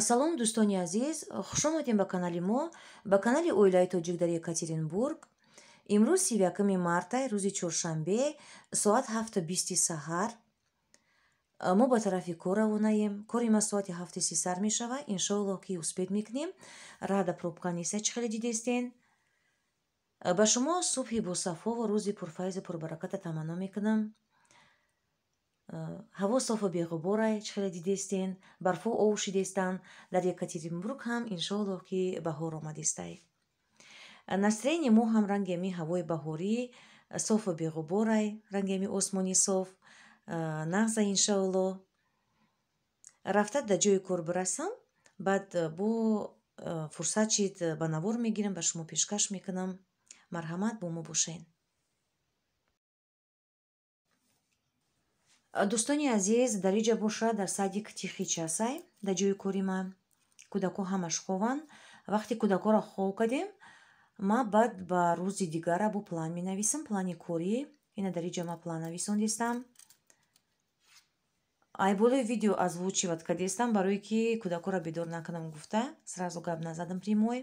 Салом дӯстони азиз, хуш омадем ба канали мо, ба канали оилаи тоҷик дар Екатеринбург. Имрӯз 31 марта, рӯзи чоршанбе, соат 7:20 саҳар. мо ба тарафи кор равонаем. Кори ма соати 7:30 сар мешавад. Иншоаллоҳ ки успеҳ мекунем. Рада пробка неста, чӣ хеле дидестен. ба шумо субҳи босафову рӯзи пурфайзу пурбараката таманно мекунам. ҳаво софу беғуборай, чӣ хеле дидестен. Барфу ову шидестан. Дар Екатеринбург ҳам иншоаллоҳ ки баҳор омадестай. Настроение мо ҳам рангеми ҳавои баҳорӣ, софу беғуборай, рангеми осмони соф, нағза иншоаллоҳ. Рафта дар ҷои кор бирасам, баъд бо фурсат чид ба навор мегирам, ба шумо пешкаш мекунам. Марҳамат, бо мо бошен. дӯстони азиз, дар иҷа боша дар садик тихи часай, дар ҷои кори ман кӯдако ҳамаш хованд. Вақте кӯдакоро хов кардем, ма баъд ба рӯзи дигара бо план менависам, плани корӣ. Ина дар иҷа ма план нависондестам. Айболои видео озвучиват кардестам, барое ки кӯдакоро бедор накунам гуфта, сразу гап назадам прямой.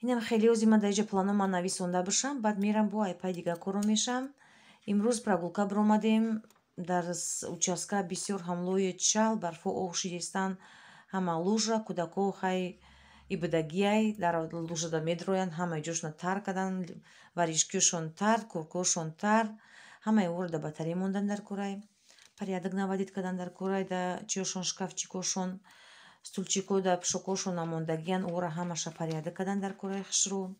Инам хеле ози ман дар иҷа планома нависонда бошам, баъд мерам бо айпай дига коро мешам. Имрӯз прогулка биромадем. Дар участка бисёр ҳамлои чал, барфу ов шидестан, ҳама лужа, кӯдако хай ибудагиай дар лужада медроянд, ҳамаи ҷошона тар кадан, варишкиёшон тар, куркошон тар, ҳамаи вора да батарӣ мондан дар корай. Порядок навадид кадан дар корай, да чиёшон шкафчикошон, стулчико да пушокошон намондагиян, вора ҳамаша порядок кадан дар корай хушрӯ.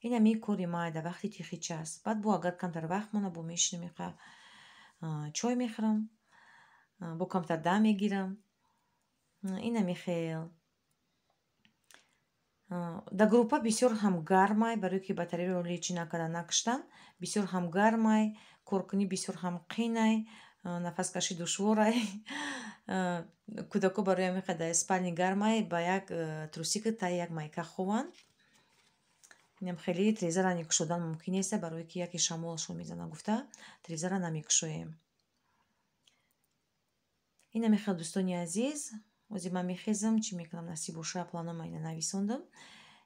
Инами кори май да вақти тихи час. Баъд бо агар камтар вақт мона, бо мешинам, чой мехӯрам, бо камтар дам мегирам. Инами хел. Да группа бисёр ҳам гармай, барое ки батареиро лечи накардан накуштан. Бисёр ҳам гармай, коркунӣ бисёр ҳам қинай, нафаскашӣ душворай. Кӯдако бароям меха да спальни гармай ба як трусикл таи як майка хованд. Инам хеле трезара некушодан мумкин нест, барое ки яке шамолашон мезана гуфта трезара намекушоем. Инами хел дӯстони азиз, ози ман мехезам, чӣ мекунам насиб боша, планома ина нависондам.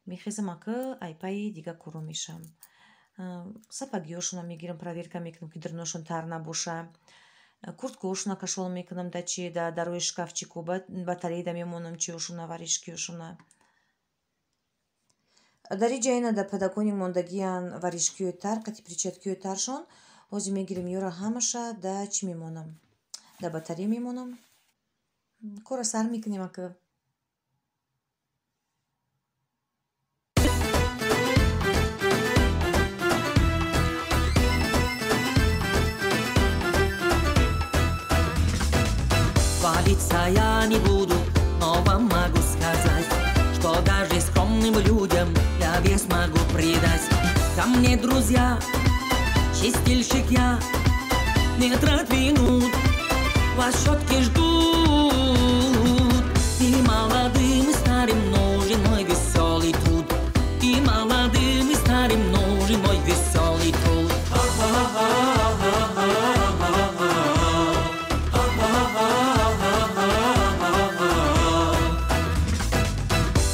Мехезам ака айпаи дига коро мешам. Сапагиёшона мегирам, проверка мекунам ки дурношон тар набоша. Курткаошона кашол мекунам да чи да дарои шкафчику, батареи да мемонам чиёшона, варишкиёшона. Дар иҷа ина да падакони мондагиян варишкиёи тар, кати причаткиёи таршон. Ози мегирам ёра ҳамаша да чӣ мемонам? Да батарей мемонам. Кора сар мекунем ака. Хвалиться я не буду, но вам могу сказать, что даже скромным людям я вес могу придать. Ко мне, друзья, чистильщик я, не трать минут, вас щетки ждут. И молодым, и старым нужен мой веселый труд. И молодым, и старым нужен мой веселый труд.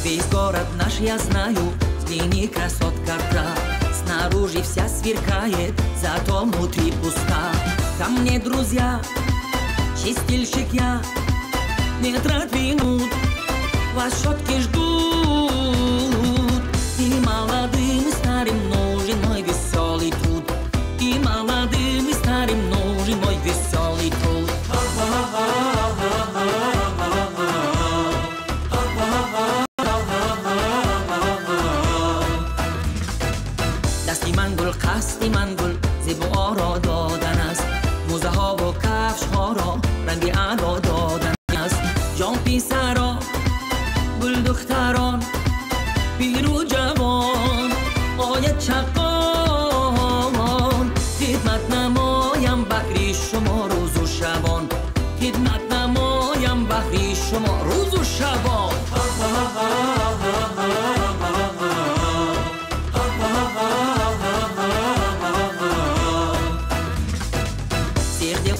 Весь город наш я знаю, в ней красотка та. Снаружи вся сверкает, зато внутри пуста. Ко мне, друзья, чистильщик я, не трать минут, вас щетки ждут. И молодым, и старым нужен мой веселый труд. И молодым, и старым нужен мой веселый труд. دستی من گل قصدی من گل زیبا را دادن است. موزه ها و کفش ها را رنگ ادا دادن است. جان پسران گل دختران پیر و جوان آید چقان خدمت نمایم بهر شما روز و شبان. خدمت نمایم بهر شما روز و شبان.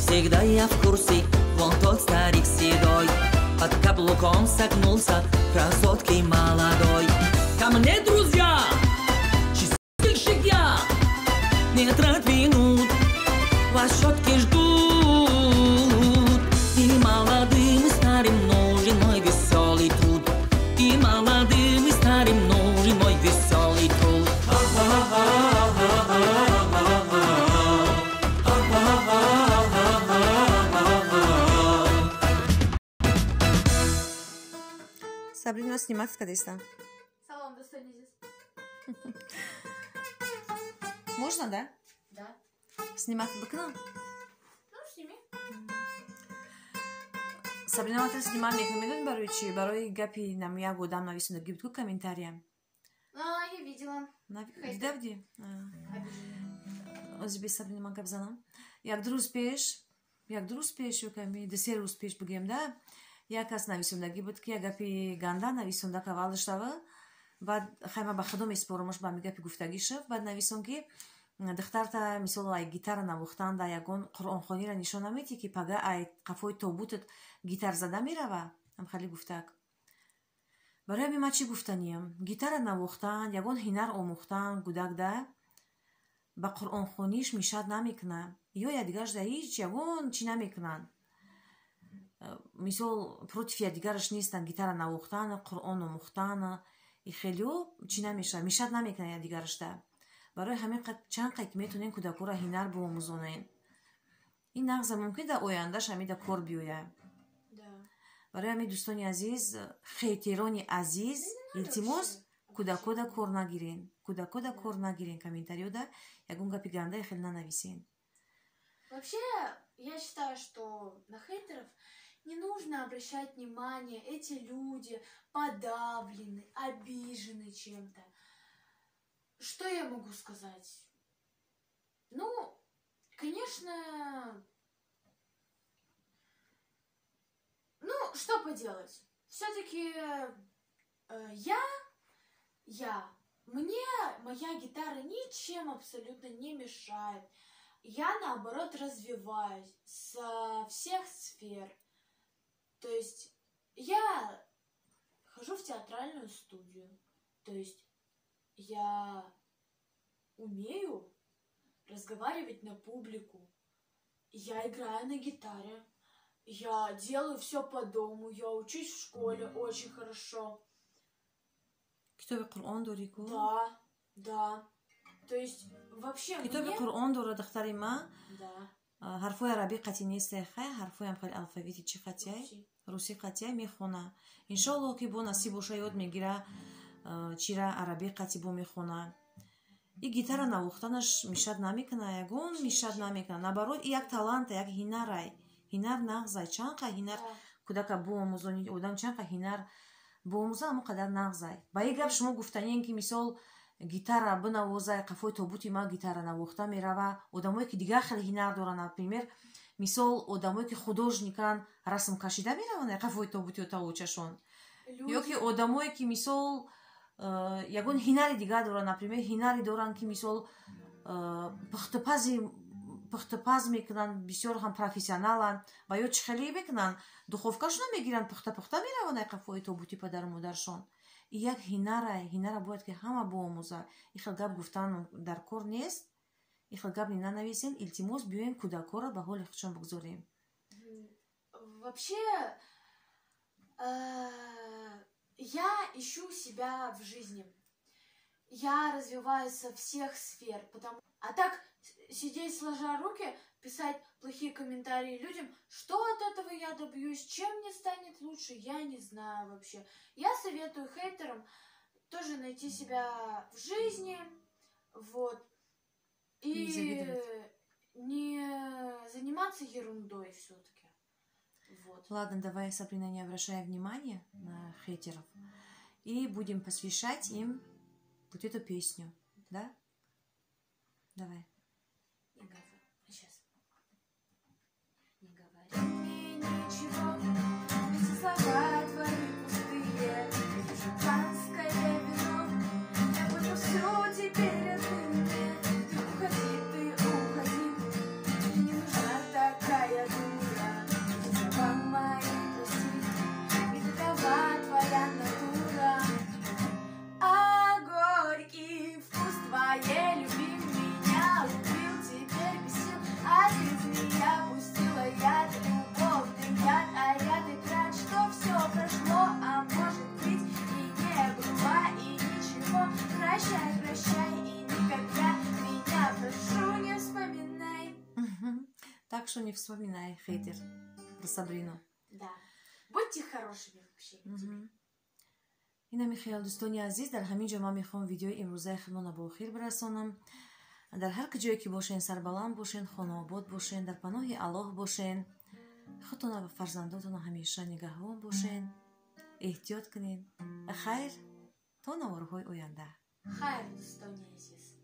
Всегда я в курсе, вон тот старик седой, высоком согнулся красотки молодой. Ко мне, друзья, счастливчик я, не трать минут, вас щетки ждут. И молодым, и старым нужен мой веселый труд. И молодым, и старым нужен мой веселый труд. Сабрина, снимать кадеста. Салон достойный здесь. Можно, да? Да. Снимать быкна? Ну, сними. Сабрина, матер снимать мекнемедон баруичи, барой гапи нам я годам нависну гибтку комментариям. А, я видела. Видавди? Özbe Sabrina man gapzanam. Jak druz pеш, юками, десер руз пеш бигем да. Якас нависунда гибтки, агапи ганда нависунда кавалыштава. Бад хайма ба худом испоромош ба мигапи гуфтагишав. Бад нависун ки дихтарта мисол ай гитара навухтан да ягон Қуръонхонира нишона мети ки пага ай қафои тобутат гитар зада мерава. Ам хали гуфтак. Барои ами ма чӣ гуфтаниям? Гитара навухтан, ягон ҳинар омӯхтан гудак да ба қуръонхониш мишад намекунад. Ё ядигараш да ҳеҷ ягон чӣ намекунанд. Мисол против ядигараш нестанд. Гитара навухтан, қуръон омӯхтан и хелио чӣ намешавад, мишад намекунад ядигараш да. Барои ҳамин чанд қайки метонем кӯдакоро ҳинар биомӯзонем. Ин нағза мумкин дар ояндаш ҳамида кор биёяд. Барои ҳамин дӯстони азиз, хейтерони азиз, илтимос кӯдакода кор нагирен. Кӯдакода кор нагирен. Комментариёда ягон гапи гандаи хеле нанависен. Вообще, я считаю, что на хейтеров не нужно обращать внимание. Эти люди подавлены, обижены чем-то. Что я могу сказать? Ну, конечно... Ну, что поделать? Все-таки мне моя гитара ничем абсолютно не мешает. Я, наоборот, развиваюсь со всех сфер. То есть я хожу в театральную студию. То есть я умею разговаривать на публику. Я играю на гитаре. Я делаю все по дому. Я учусь в школе очень хорошо. Китоби Қуръон дорӣ ку? Да. То есть вообще китоби Қуръон дора духтари ма? Да. ҳарфҳои арабӣ қатъи несте хай, ҳарфҳоям хеле алфавити чӣ қатъияй? Русӣ қатъияй мехона. Иншоаллоҳ ки бо насиб боша ёд мегира чира арабӣ қатъи бо мехона. И гитара навухтанаш мишад намекуна, ягон мишад намекуна. Наоборот, и як таланта, як ҳинарай. Ҳинар нағзай. Чанд қай ҳинар кӯдака биомӯзонид, одам чанд қай ҳинар биомӯза, ҳамон қадар нағзай. Ба ин гап шумо гуфтанем ки мисол гитара бинавозай, қафои тобути ма гитара навохта мерава. Одамое ки дигар хеле ҳинар доранд, например, мисол одамое ки художникан, расм кашида мераванд қафои тобути оталочашон. Ё ки одамое ки мисол ягон ҳинари дигар доранд, например, ҳинари доранд ки мисол пухтупаз мекунанд, бисёр ҳам профессионаланд ва ё чӣ хеле мекунанд, духовкашона мегиранд, пухта мераванд қафои тобути падару модаршон. И як ҳинара бояд ки ҳама биомӯзад. И хел гап гуфтан дар кор нест. И хел гап нанависем. Илтимос биёем кӯдакоро ба ҳоли худшон бигзорем. Вообще, я ищу себя в жизни. Я развиваюсь со всех сфер. А так сидеть сложа руки, писать плохие комментарии людям, что от этого я добьюсь, чем мне станет лучше, я не знаю вообще. Я советую хейтерам тоже найти себя в жизни, вот, и не заниматься ерундой все-таки. Вот. Ладно, давай, Сабрина, не обращая внимания на хейтеров, и будем посвящать им вот эту песню, да? Давай. Сейчас. Не говори мне ничего, эти слова твои пустые, шампанское вино, я буду все теперь отныне. Ты уходи, мне не нужна такая дура, эти слова мои прости, и для Так что не вспоминай, хейтер, про Сабрину. Да. Будьте хорошими вообще. اینا میخیال دوستانی عزیز در همین جا من میخوام ویدیوی امروزه خودمون به آخر برسانم. در هر کجایی که باشین سربلند باشین، خانواد باشین، در پناه الله باشین، خودتون و فرزنداتون همیشه نگهبان باشین، احتیاط کنین. خیر تا نوارهای آینده. خیر دوستانی عزیز.